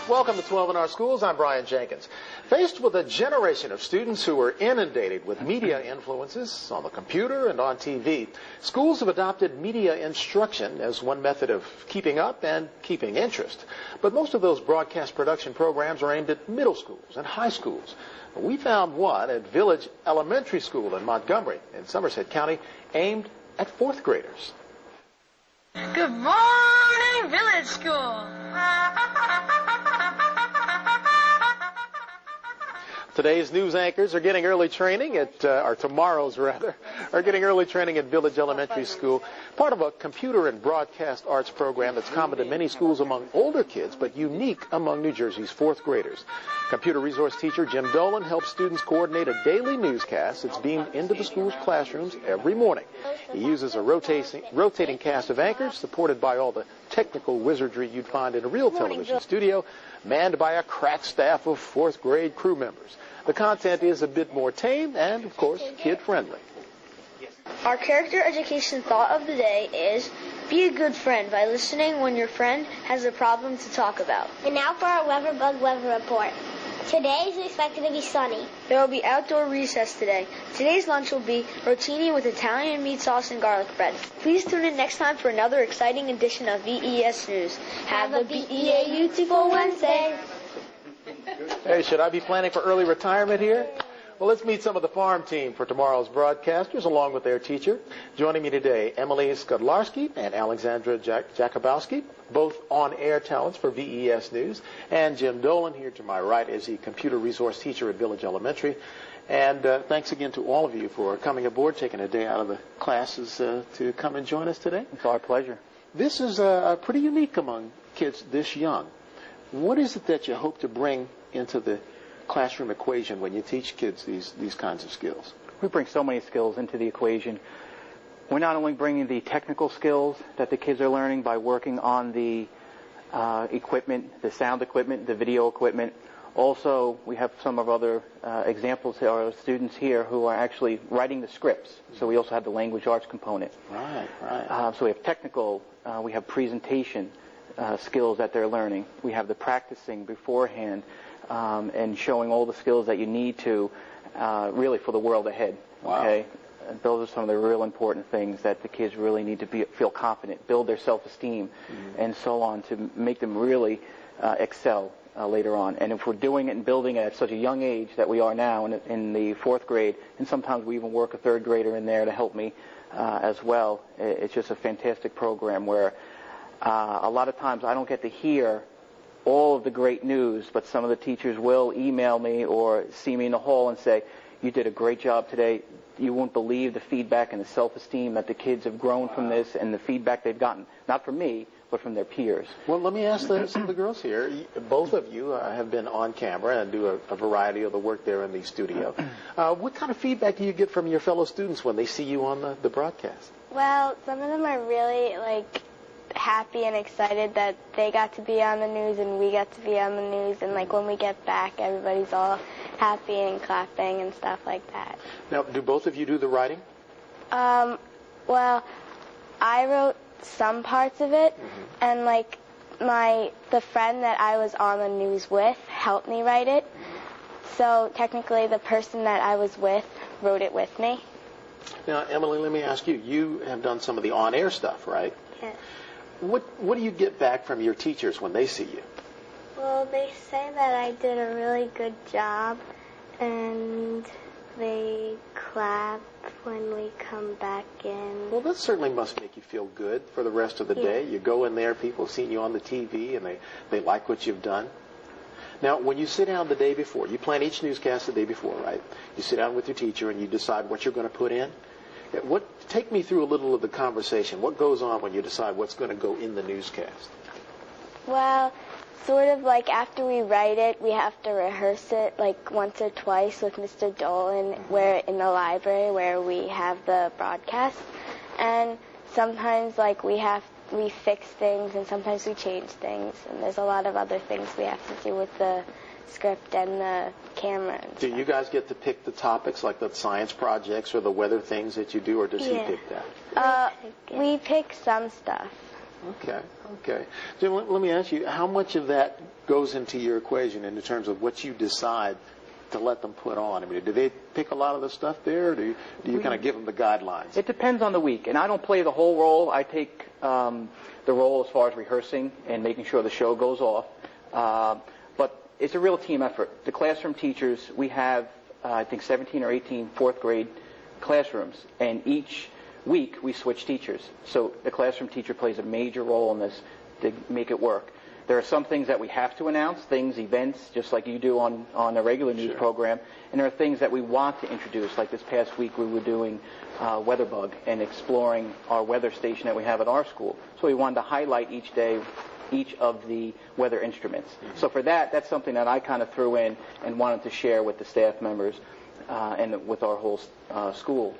Welcome to 12 in Our Schools. I'm Brian Jenkins. Faced with a generation of students who are inundated with media influences on the computer and on TV, schools have adopted media instruction as one method of keeping up and keeping interest. But most of those broadcast production programs are aimed at middle schools and high schools. We found one at Village Elementary School in Montgomery in Somerset County aimed at fourth graders. Good morning, Village School. Today's news anchors are getting early training or tomorrow's rather, are getting early training at Village Elementary School, part of a computer and broadcast arts program that's common to many schools among older kids, but unique among New Jersey's fourth graders. Computer resource teacher Jim Dolan helps students coordinate a daily newscast that's beamed into the school's classrooms every morning. He uses a rotating cast of anchors supported by all the technical wizardry you'd find in a real television studio, manned by a crack staff of fourth grade crew members. The content is a bit more tame and, of course, kid-friendly. Our character education thought of the day is, be a good friend by listening when your friend has a problem to talk about. And now for our WeatherBug weather report. Today is expected to be sunny. There will be outdoor recess today. Today's lunch will be rotini with Italian meat sauce and garlic bread. Please tune in next time for another exciting edition of VES News. Have a beautiful Wednesday. Hey, should I be planning for early retirement here? Well, let's meet some of the farm team for tomorrow's broadcasters, along with their teacher. Joining me today, Emily Skudlarski and Alexandra Jakubowski, both on-air talents for VES News. And Jim Dolan, here to my right, is the computer resource teacher at Village Elementary. And thanks again to all of you for coming aboard, taking a day out of the classes to come and join us today. It's our pleasure. This is pretty unique among kids this young. What is it that you hope to bring into the classroom equation when you teach kids these kinds of skills? We bring so many skills into the equation. We're not only bringing the technical skills that the kids are learning by working on the equipment, the sound equipment, the video equipment. Also, we have some of other examples of our students here who are actually writing the scripts. So we also have the language arts component. Right. So we have technical, we have presentation skills that they're learning. We have the practicing beforehand and showing all the skills that you need to really for the world ahead. Wow. Okay? And those are some of the real important things that the kids really need to feel confident, build their self-esteem, and so on to make them really excel later on. And if we're doing it and building it at such a young age that we are now in the fourth grade, and sometimes we even work a third grader in there to help me as well, it's just a fantastic program where a lot of times I don't get to hear all of the great news, but some of the teachers will email me or see me in the hall and say, you did a great job today. You won't believe the feedback and the self-esteem that the kids have grown from this and the feedback they've gotten, not from me, but from their peers. Well, let me ask some of the girls here. Both of you have been on camera and do a variety of the work there in the studio. What kind of feedback do you get from your fellow students when they see you on the broadcast? Well, some of them are really, happy and excited that they got to be on the news and we got to be on the news, and when we get back, everybody's all happy and clapping and stuff like that. Now, do both of you do the writing? Well, I wrote some parts of it, and the friend that I was on the news with helped me write it. So technically, the person that I was with wrote it with me. Now, Emily, let me ask you. You have done some of the on-air stuff, right? Yes. What do you get back from your teachers when they see you? Well, they say that I did a really good job, and they clap when we come back in. Well, that certainly must make you feel good for the rest of the day. You go in there, people have seen you on the TV, and they like what you've done. Now, when you sit down the day before, you plan each newscast the day before, right? You sit down with your teacher and you decide what you're going to put in. Take me through a little of the conversation. What goes on when you decide what's going to go in the newscast? Well, sort of after we write it, we have to rehearse it once or twice with Mr. Dolan where in the library where we have the broadcast. And sometimes we fix things and sometimes we change things. And there's a lot of other things we have to do with the script and the camera and Do you guys get to pick the topics, like the science projects or the weather things that you do, or does he pick that? We pick some stuff. Okay. Jim, let me ask you, how much of that goes into your equation in terms of what you decide to let them put on? I mean, do they pick a lot of the stuff there, or do you kind of give them the guidelines? It depends on the week, and I don't play the whole role. I take the role as far as rehearsing and making sure the show goes off. But it's a real team effort. The classroom teachers, we have, I think, 17 or 18 fourth grade classrooms, and each week we switch teachers. So the classroom teacher plays a major role in this to make it work. There are some things that we have to announce, events, just like you do on a regular news program. And there are things that we want to introduce. Like this past week, we were doing WeatherBug and exploring our weather station that we have at our school. So we wanted to highlight each day each of the weather instruments. So for that, that's something that I kind of threw in and wanted to share with the staff members and with our whole school.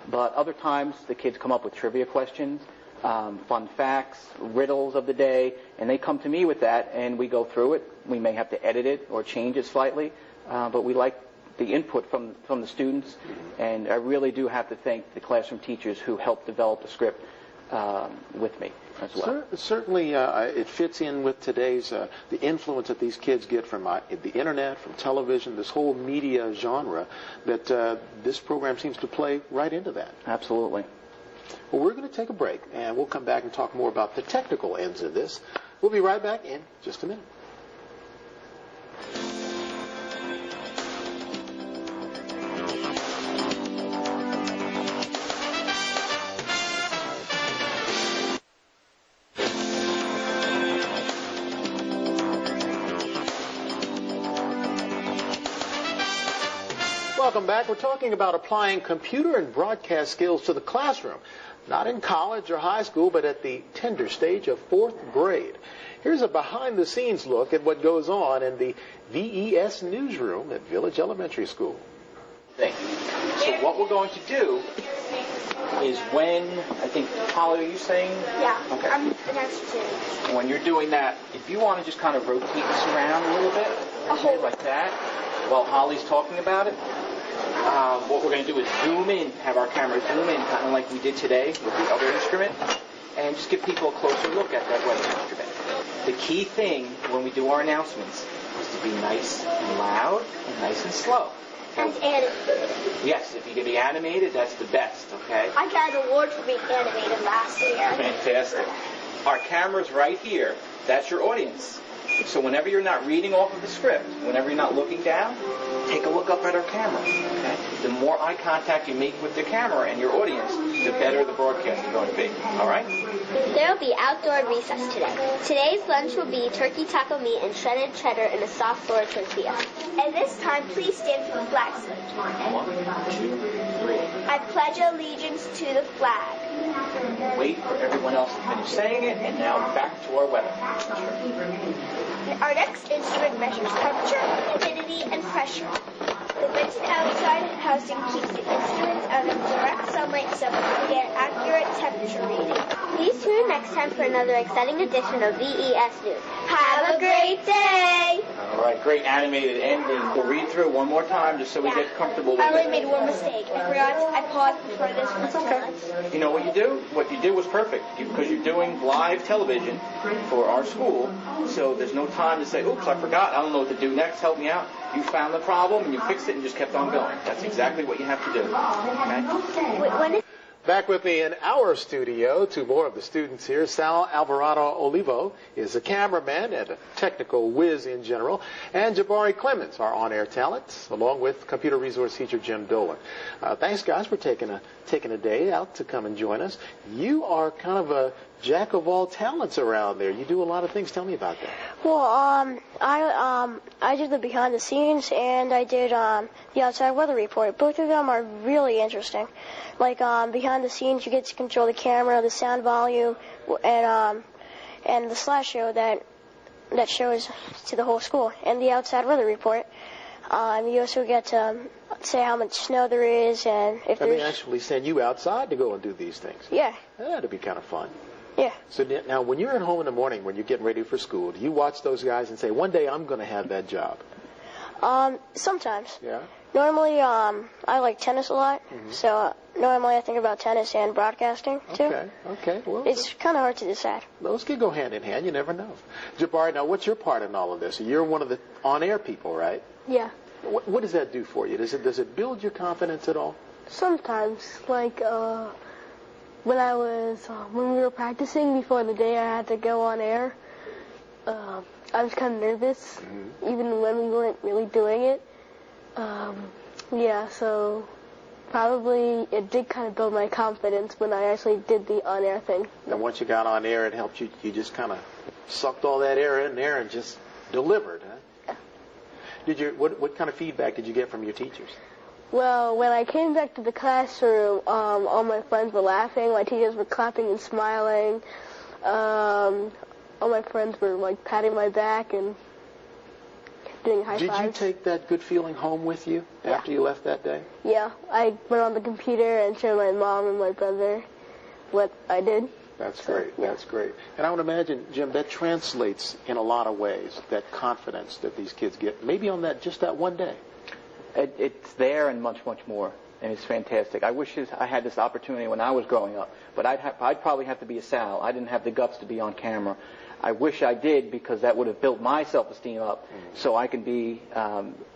But other times, the kids come up with trivia questions, fun facts, riddles of the day, and they come to me with that, and we go through it. We may have to edit it or change it slightly, but we like the input from the students, and I really do have to thank the classroom teachers who helped develop the script with me as well. Certainly, it fits in with today's the influence that these kids get from the internet, from television, this whole media genre. That this program seems to play right into that. Absolutely. Well, we're going to take a break, and we'll come back and talk more about the technical ends of this. We'll be right back in just a minute. Welcome back. We're talking about applying computer and broadcast skills to the classroom, not in college or high school, but at the tender stage of fourth grade. Here's a behind-the-scenes look at what goes on in the VES newsroom at Village Elementary School. So what we're going to do is when, I think, Holly, are you saying? Yeah, okay. I'm the next two. When you're doing that, if you want to just kind of rotate this around a little bit, okay, like that, while Holly's talking about it, what we're going to do is zoom in, have our camera zoom in, kind of like we did today with the other instrument, and just give people a closer look at that weather instrument. The key thing when we do our announcements is to be nice and loud and nice and slow. And animated. Yes, if you can be animated, that's the best, okay? I got an award for being animated last year. Fantastic. Our camera's right here. That's your audience. So whenever you're not reading off of the script, whenever you're not looking down, take a look up at our camera. Okay? The more eye contact you make with the camera and your audience, the better the broadcast is going to be. All right? There will be outdoor recess today. Today's lunch will be turkey taco meat and shredded cheddar in a soft flour tortilla. At this time, please stand for the flag salute. 1, 2, 3. I pledge allegiance to the flag. Wait for everyone else to finish saying it, and now back to our weather. Our next instrument measures temperature, humidity, and pressure. The vented outside housing keeps the instruments out of direct sunlight so we can get an accurate temperature reading. Please tune in next time for another exciting edition of VES News. Have a great day! All right, great animated ending. We'll read through one more time just so we get comfortable with I only it. made one mistake. I paused before this was done. You know what you do? What you did was perfect because you're doing live television for our school, so there's no time to say, oops, I forgot. I don't know what to do next. Help me out. You found the problem and you fixed it and just kept on going. That's exactly what you have to do. Okay? Back with me in our studio, two more of the students here. Sal Alvarado Olivo is a cameraman and a technical whiz in general, and Jabari Clemens, our on-air talent, along with computer resource teacher Jim Dolan. Thanks, guys, for taking a day out to come and join us. You are kind of a jack of all talents around there. You do a lot of things. Tell me about that. Well, I did the behind the scenes and I did the outside weather report. Both of them are really interesting. Like behind the scenes, you get to control the camera, the sound volume, and the slideshow that shows to the whole school. And the outside weather report, you also get to say how much snow there is and if Let there's. me actually send you outside to go and do these things. Yeah. That'd be kind of fun. Yeah. So now, when you're at home in the morning, when you're getting ready for school, do you watch those guys and say, one day I'm going to have that job? Sometimes. Yeah. Normally, I like tennis a lot, so normally I think about tennis and broadcasting, too. Okay. Well, It's kind of hard to decide. those could go hand in hand. You never know. Jabari, now what's your part in all of this? You're one of the on-air people, right? Yeah. What does that do for you? Does it build your confidence at all? Sometimes, like when we were practicing before the day I had to go on air, I was kind of nervous, even when we weren't really doing it. So probably it did kind of build my confidence when I actually did the on-air thing. And once you got on air, it helped you. You just kind of sucked all that air in there and just delivered, huh? What kind of feedback did you get from your teachers? Well, when I came back to the classroom, all my friends were laughing, my teachers were clapping and smiling, all my friends were like patting my back and doing high fives. Did you take that good feeling home with you after you left that day? Yeah, I went on the computer and showed my mom and my brother what I did. That's great. That's great. And I would imagine, Jim, that translates in a lot of ways, that confidence that these kids get, maybe on just that one day. It's there and much, much more, and it's fantastic. I wish I had this opportunity when I was growing up, but I'd probably have to be a Sal. I didn't have the guts to be on camera. I wish I did, because that would have built my self-esteem up so I can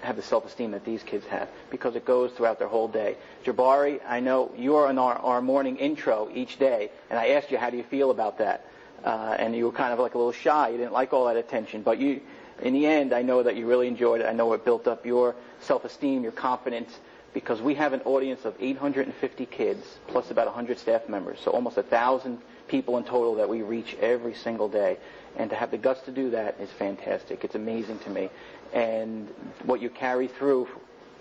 have the self-esteem that these kids have, because it goes throughout their whole day. Jabari, I know you are in our morning intro each day, and I asked you, how do you feel about that? And you were kind of like a little shy. You didn't like all that attention, but in the end, I know that you really enjoyed it. I know it built up your self-esteem, your confidence, because we have an audience of 850 kids, plus about 100 staff members, so almost 1,000 people in total that we reach every single day. And to have the guts to do that is fantastic. It's amazing to me. And what you carry through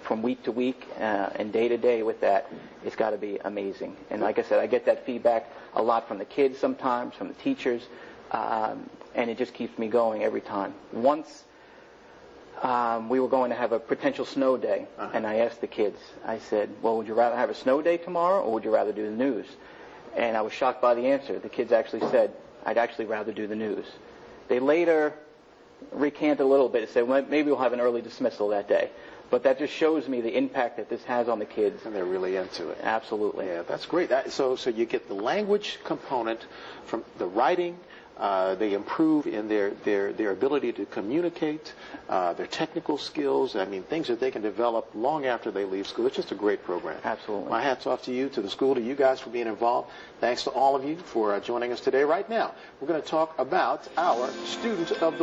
from week to week and day to day with that, it's got to be amazing. And like I said, I get that feedback a lot from the kids sometimes, from the teachers, and it just keeps me going every time. Once we were going to have a potential snow day, and I asked the kids, I said, well, would you rather have a snow day tomorrow, or would you rather do the news? And I was shocked by the answer. The kids actually said, I'd actually rather do the news. They later recanted a little bit and said, well, maybe we'll have an early dismissal that day. But that just shows me the impact that this has on the kids. And they're really into it. Absolutely. Yeah, that's great. So you get the language component from the writing. They improve in their ability to communicate, their technical skills. I mean, things that they can develop long after they leave school. It's just a great program. Absolutely. My hat's off to you, to the school, to you guys for being involved. Thanks to all of you for joining us today. Right now, we're going to talk about our Student of the